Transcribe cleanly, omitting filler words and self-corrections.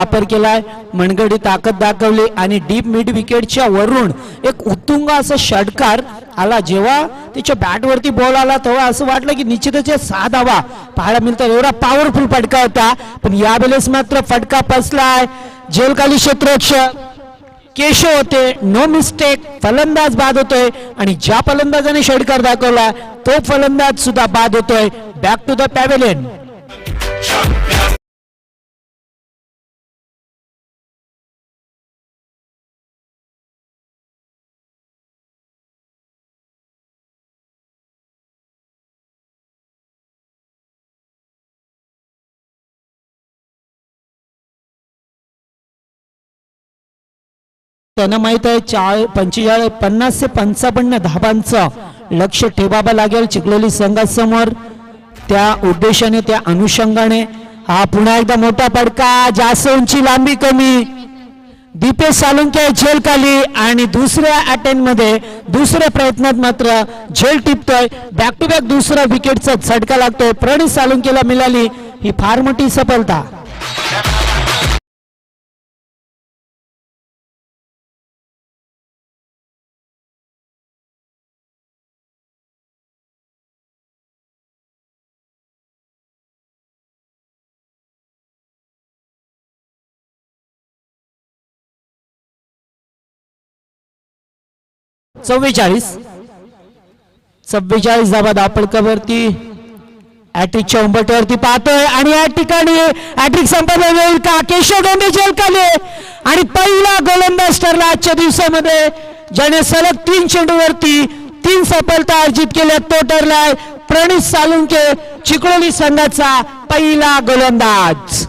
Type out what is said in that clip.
वापर केलाय, मनगडी ताकद दाखवली आणि डीप मिड विकेटच्या वरून एक उत्तुंग असा षटकार आला. जेव्हा त्याच्या बॅट वरती बॉल आला तेव्हा असं वाटलं की निश्चितच 6 धावा पाहायला मिळतात. एवढा पॉवरफुल फटका होता, पण यावेळेस मात्र फटका फसलाय. झेलखाली क्षेत्ररक्षक केशव होते, नो मिस्टेक. फलंदाज बाद होतोय आणि ज्या फलंदाजाने षटकार दाखवला तो फलंदाज सुद्धा बाद होतोय. Back to the pavilion. त्यांना माहित आहे 50 ते 55 धाबांचं लक्ष ठेवावं लागेल चिखलोली संघासमोर. त्या उद्देशाने त्या अनुषंगाने हा पुन्हा एकदा मोठा फटका. जास्त उंची लांबी कमी. दीपेश सालुंके झेलखाली आणि दुसऱ्या अटेम्प्ट मध्ये दुसऱ्या प्रयत्नात मात्र झेल टिपतोय. बॅक टू बॅक दुसरा विकेटचा झटका लागतोय. प्रणित सालुंकेला मिळाली ही फार मोठी सफलता. चव्वेचाळीस धाबा धापडकावरती हॅट्रिकच्या उंबरठ्यावरती पाहतोय आणि या ठिकाणी हॅट्रिक संपादन होईल का? केशव डोंबे झेलखाली आणि पहिला गोलंदाज ठरला आजच्या दिवसामध्ये ज्याने सलग 3 चेंडूवरती 3 सफलता अर्जित केल्या. तो ठरलाय प्रणित सालुंके, चिखलोली संघाचा पहिला गोलंदाज.